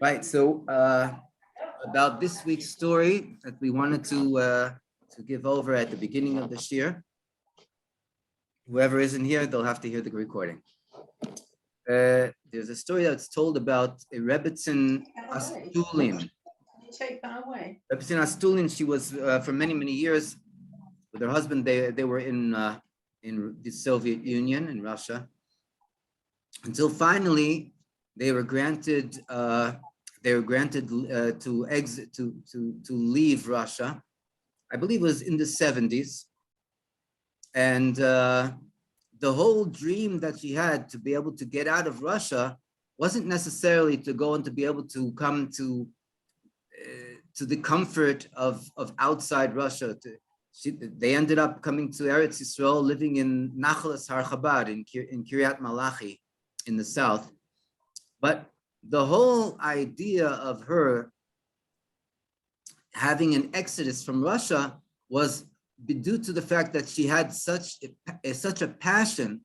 Right, so about this week's story that we wanted to give over at the beginning of this year. Whoever isn't here, they'll have to hear the recording. There's a story that's told about a Rabbitson Astulin. Rabbitson Astulin, she was for many years with her husband. They were in the Soviet Union in Russia until finally they were granted to exit to leave Russia. I believe it was in the 70s, and the whole dream that she had to be able to get out of Russia wasn't necessarily to go and to be able to come to the comfort of outside Russia. They ended up coming to Eretz Yisrael, living in Nachalas Har Chabad in Kiryat Malachi in the south. But the whole idea of her having an exodus from Russia was due to the fact that she had such a passion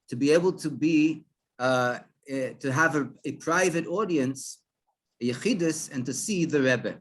to be able to be to have a private audience, a yechidus, and to see the Rebbe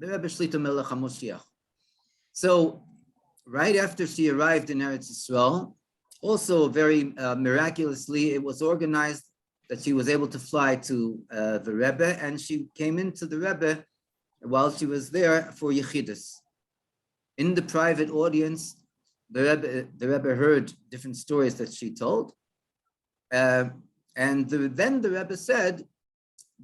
Shlita Melech Ha'Moshiach. So right after she arrived in Eretz Yisrael, also very miraculously, it was organized that she was able to fly to the Rebbe, and she came into the Rebbe while she was there for yechidus. In the private audience, the Rebbe heard different stories that she told, and then the Rebbe said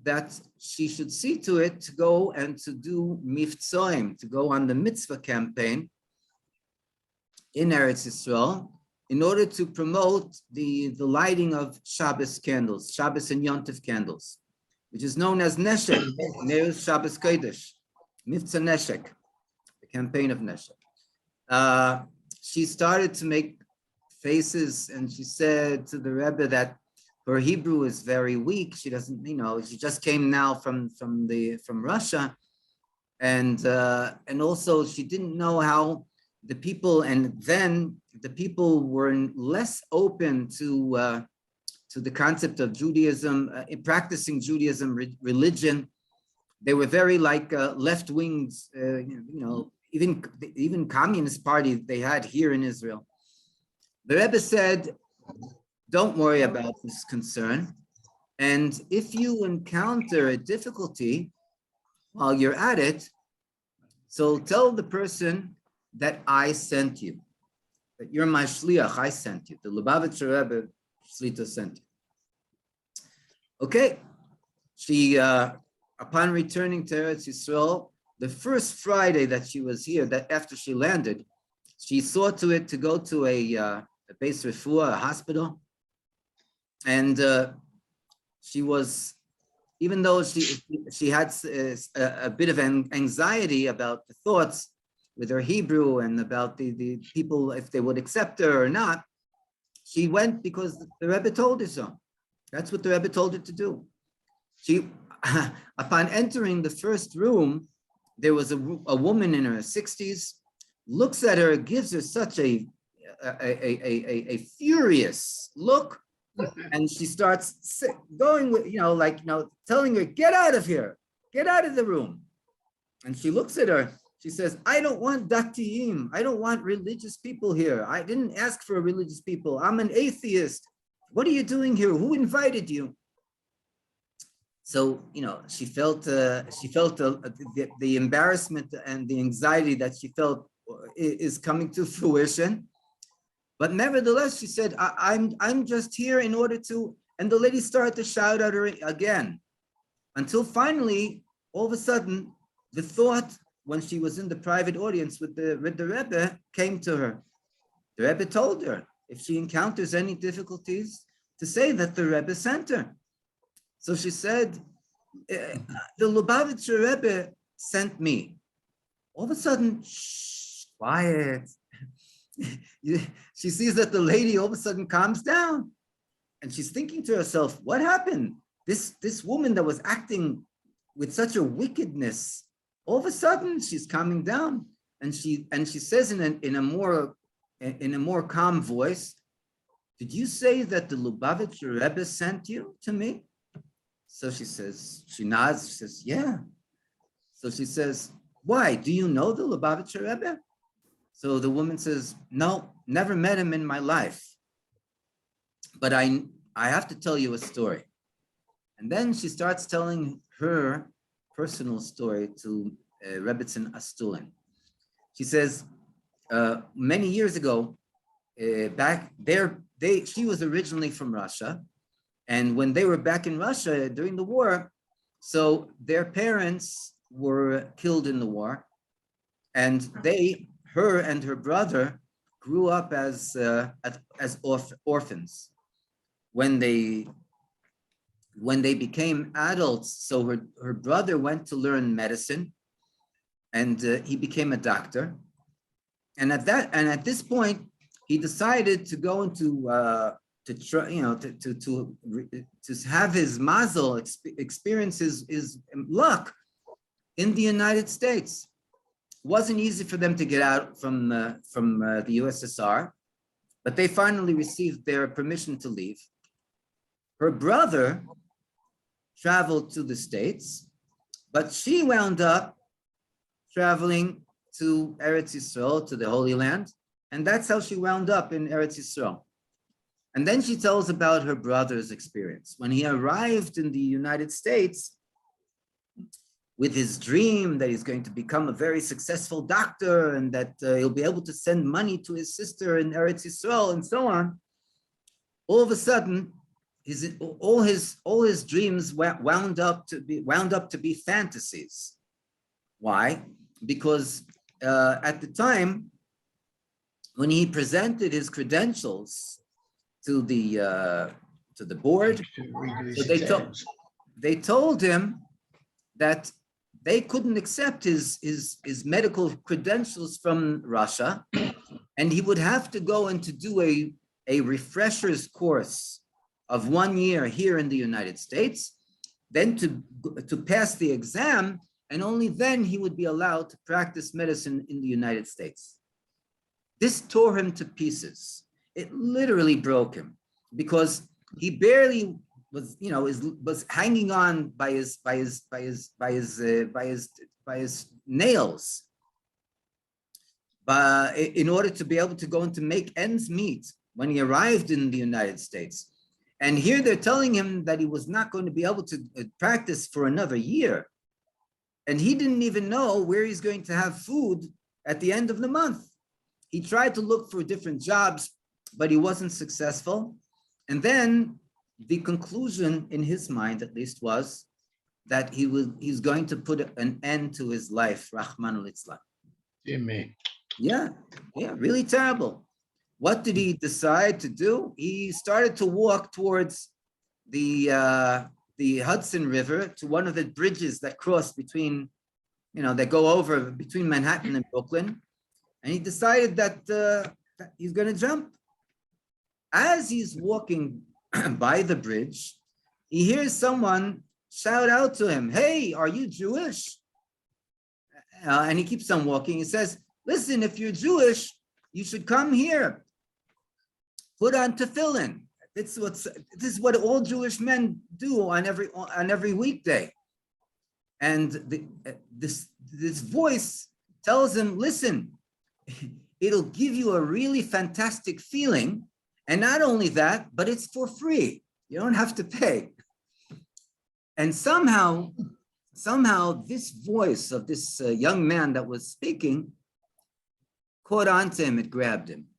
that she should see to it to go and to do mitzvahim, to go on the mitzvah campaign in Eretz Yisrael, in order to promote the lighting of Shabbos candles, Shabbos and Yontif candles, which is known as Neshek, Neus Shabbos Kodesh, Mivtza Neshek, the campaign of Neshek. She started to make faces, and she said to the Rebbe that her Hebrew is very weak. She doesn't, she just came now from Russia, and also she didn't know how the people, and then the people were less open to the concept of Judaism, practicing Judaism, religion. They were very like left wings, even Communist Party they had here in Israel. The Rebbe said, "Don't worry about this concern, and if you encounter a difficulty while you're at it, so tell the person that I sent you, that you're my shliach, I sent you. The Lubavitcher Rebbe Shlita sent you." Okay, she, upon returning to Eretz Yisrael, the first Friday that she was here, that after she landed, she saw to it to go to a base refuah, a hospital, and she was, even though she had a bit of anxiety about the thoughts with her Hebrew and about the people, if they would accept her or not, she went because the Rebbe told her so. That's what the Rebbe told her to do. She, upon entering the first room, there was a woman in her 60s, looks at her, gives her such a furious look, and she starts going with, telling her, "Get out of here, get out of the room." And she looks at her. She says, "I don't want datiyim. I don't want religious people here. I didn't ask for religious people. I'm an atheist. What are you doing here? Who invited you?" So, she felt the embarrassment and the anxiety that she felt is coming to fruition. But nevertheless, she said, I'm just here in order to, and the lady started to shout at her again, until finally, all of a sudden, the thought, when she was in the private audience with the Rebbe, came to her. The Rebbe told her, if she encounters any difficulties, to say that the Rebbe sent her. So she said, "The Lubavitcher Rebbe sent me." All of a sudden, shh, quiet. She sees that the lady all of a sudden calms down, and she's thinking to herself, "What happened? This woman that was acting with such a wickedness, all of a sudden she's calming down." And she says in a more calm voice, did you say that the Lubavitcher Rebbe sent you to me? So she nods, she says, yeah. So she says, why? Do you know the Lubavitcher Rebbe? So the woman says, no, never met him in my life. But I have to tell you a story. And then she starts telling her personal story to Rabbitson Astulin. She says, many years ago, back there, she was originally from Russia. And when they were back in Russia during the war, so their parents were killed in the war. And her and her brother grew up as orphans. When they became adults, so her brother went to learn medicine, and he became a doctor. And at this point, he decided to go into to have his mazel experience his luck in the United States. It wasn't easy for them to get out from the USSR, but they finally received their permission to leave. Her brother traveled to the States, but she wound up traveling to Eretz Yisrael, to the Holy Land, and that's how she wound up in Eretz Yisrael. And then she tells about her brother's experience. When he arrived in the United States with his dream that he's going to become a very successful doctor and that he'll be able to send money to his sister in Eretz Yisrael and so on, all of a sudden, all his dreams wound up to be fantasies. Why? Because at the time when he presented his credentials to the board, so they told him that they couldn't accept his medical credentials from Russia, and he would have to go and to do a refresher's course of 1 year here in the United States, then to pass the exam, and only then he would be allowed to practice medicine in the United States. This tore him to pieces. It literally broke him because he barely was hanging on by his nails, but in order to be able to go and to make ends meet when he arrived in the United States. And here they're telling him that he was not going to be able to practice for another year. And he didn't even know where he's going to have food at the end of the month. He tried to look for different jobs, but he wasn't successful. And then the conclusion in his mind, at least, was that he's going to put an end to his life, Rahman al-Islam. Amen. Yeah, really terrible. What did he decide to do? He started to walk towards the Hudson River, to one of the bridges that cross between, that go over between Manhattan and Brooklyn. And he decided that he's going to jump. As he's walking by the bridge, he hears someone shout out to him, "Hey, are you Jewish?" And he keeps on walking. He says, "Listen, if you're Jewish, you should come here. Put on tefillin. This is what all Jewish men do on every weekday." And this voice tells him, "Listen, it'll give you a really fantastic feeling. And not only that, but it's for free. You don't have to pay." And somehow this voice of this young man that was speaking caught on to him, it grabbed him.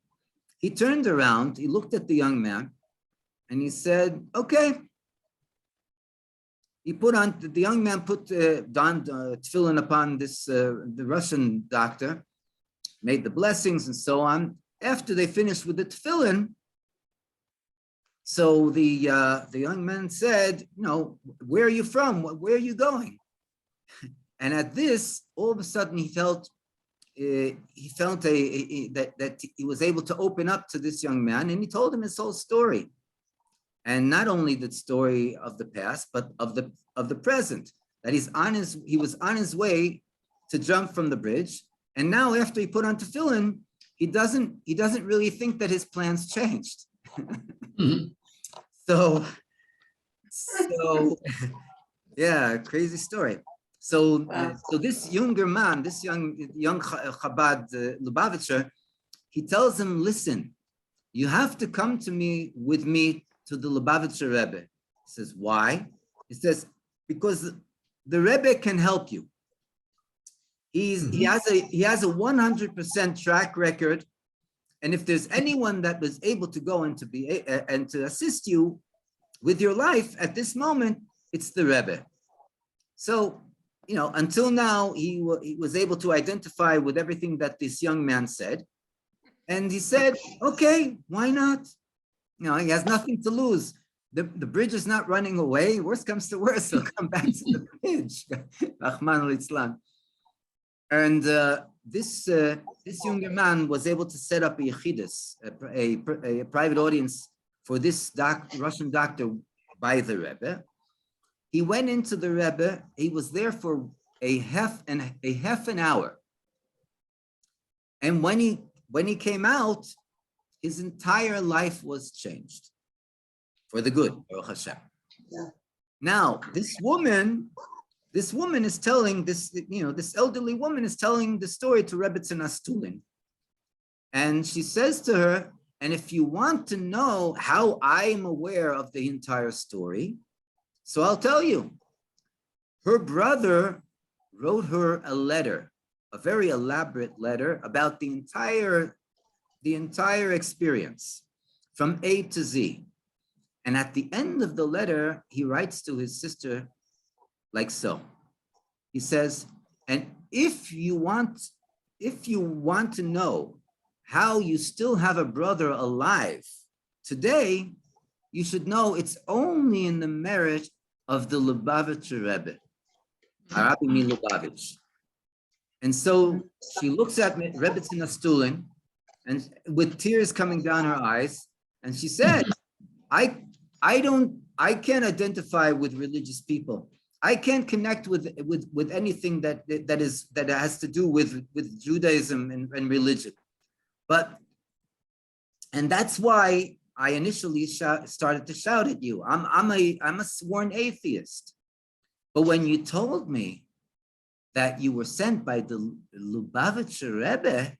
He turned around, he looked at the young man, and he said, "Okay." The young man donned tefillin upon the Russian doctor, made the blessings and so on. After they finished with the tefillin, so the young man said, "Where are you from? Where are you going?" And at this, all of a sudden, he felt that he was able to open up to this young man, and he told him his whole story, and not only the story of the past, but of the present. That he was on his way to jump from the bridge, and now after he put on tefillin, he doesn't really think that his plans changed. Mhm. So, yeah, crazy story. So, Wow. so this younger man, this young Chabad Lubavitcher, he tells him, listen, you have to come to me with me to the Lubavitcher Rebbe. He says, why? He says, because the Rebbe can help you. He has a 100% track record, and if there's anyone that was able to go and to assist you with your life at this moment, it's the Rebbe. So, until now, he was able to identify with everything that this young man said. And he said, okay, why not? He has nothing to lose. The bridge is not running away. Worst comes to worst, he'll come back to the bridge. Rahman al-Islam. And this younger man was able to set up a yechidus, a private audience for this Russian doctor by the Rebbe. He went into the Rebbe. He was there for a half an hour. And when he came out, his entire life was changed for the good, Baruch Hashem. Yeah. Now, this woman is telling this elderly woman is telling the story to Rabbitson Astulin. And she says to her, and if you want to know how I'm aware of the entire story, so I'll tell you. Her brother wrote her a letter, a very elaborate letter about the entire experience from A to Z. And at the end of the letter, he writes to his sister like so. He says, and if you want to know how you still have a brother alive today, you should know it's only in the merit of the Lubavitcher Rebbe, Rabbi Lubavitch. And so she looks at Rabbitson Astulin, and with tears coming down her eyes, and she said, I can't identify with religious people. I can't connect with anything that has to do with Judaism and religion. And that's why I initially started to shout at you. I'm a sworn atheist. But when you told me that you were sent by the Lubavitcher Rebbe,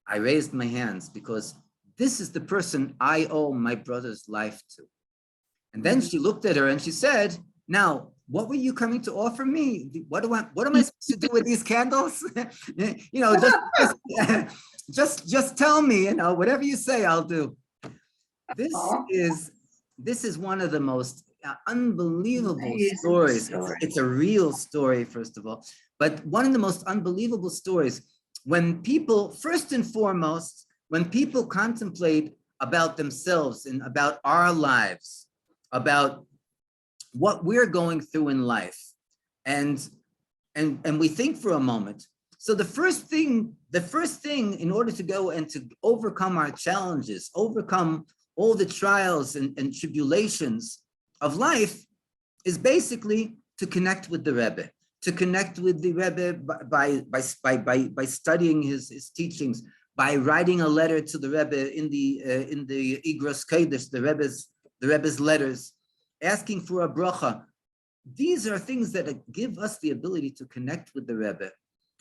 I raised my hands because this is the person I owe my brother's life to. And then she looked at her and she said, now, what were you coming to offer me? What am I supposed to do with these candles? Just tell me, whatever you say, I'll do. This is one of the most unbelievable stories. It's a real story, first of all, but one of the most unbelievable stories when people, first and foremost, when people contemplate about themselves and about our lives, about what we're going through in life, and we think for a moment. So the first thing in order to go and to overcome our challenges, overcome all the trials and tribulations of life, is basically to connect with the Rebbe, to connect with the Rebbe by studying his teachings, by writing a letter to the Rebbe in the Igros Kodesh, the Rebbe's letters, asking for a bracha. These are things that give us the ability to connect with the Rebbe.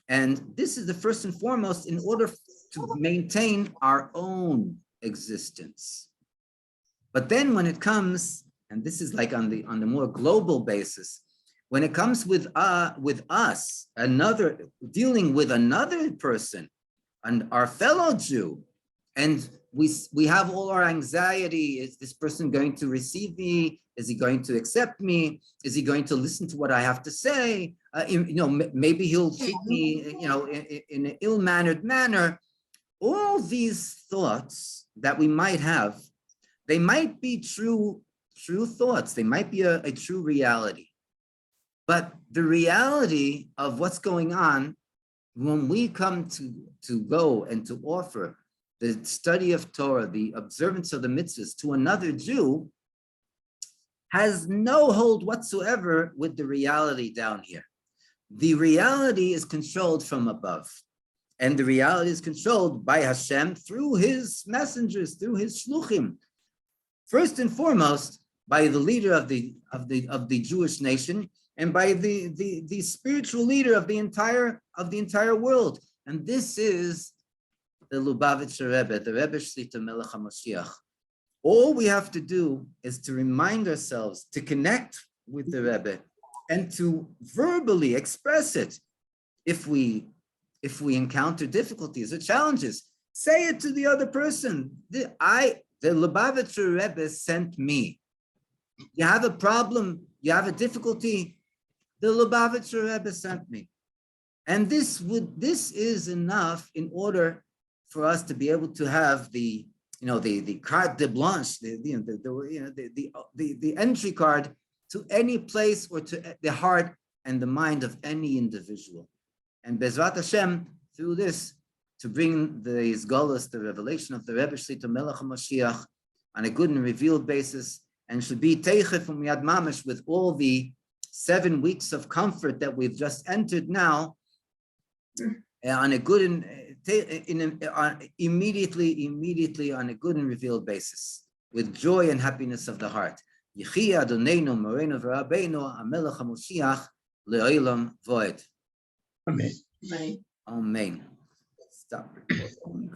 And this is the first and foremost in order to maintain our own existence. But then when it comes, and this is like on the more global basis, when it comes with us, dealing with another person, and our fellow Jew, and we have all our anxiety. Is this person going to receive me? Is he going to accept me? Is he going to listen to what I have to say? Maybe he'll treat me, in an ill-mannered manner. All these thoughts that we might have, they might be true thoughts. They might be a true reality. But the reality of what's going on when we come to go and to offer the study of Torah, the observance of the mitzvahs to another Jew, has no hold whatsoever with the reality down here. The reality is controlled from above. And the reality is controlled by Hashem through his messengers, through his shluchim. First and foremost, by the leader of the Jewish nation, and by the spiritual leader of the entire world. And this is the Lubavitcher Rebbe, the Rebbe Shlita Melech Ha'Moshiach. All we have to do is to remind ourselves to connect with the Rebbe and to verbally express it. If we encounter difficulties or challenges, say it to the other person. The Lubavitcher Rebbe sent me. You have a problem, you have a difficulty, the Lubavitcher Rebbe sent me. And this is enough in order for us to be able to have the carte de blanche, the entry card to any place or to the heart and the mind of any individual. And Bezrat Hashem, through this, to bring the Izgalus, the revelation of the Rebbe Shlita Melech Ha'Moshiach on a good and revealed basis, and should be teichef from Yad Mamish with all the 7 weeks of comfort that we've just entered now, on a good and immediately on a good and revealed basis, with joy and happiness of the heart. Yechi Adoneinu Moreinu v'Rabbeinu HaMelech HaMoshiach le'olam voed. Amen. Amen. Stop recording.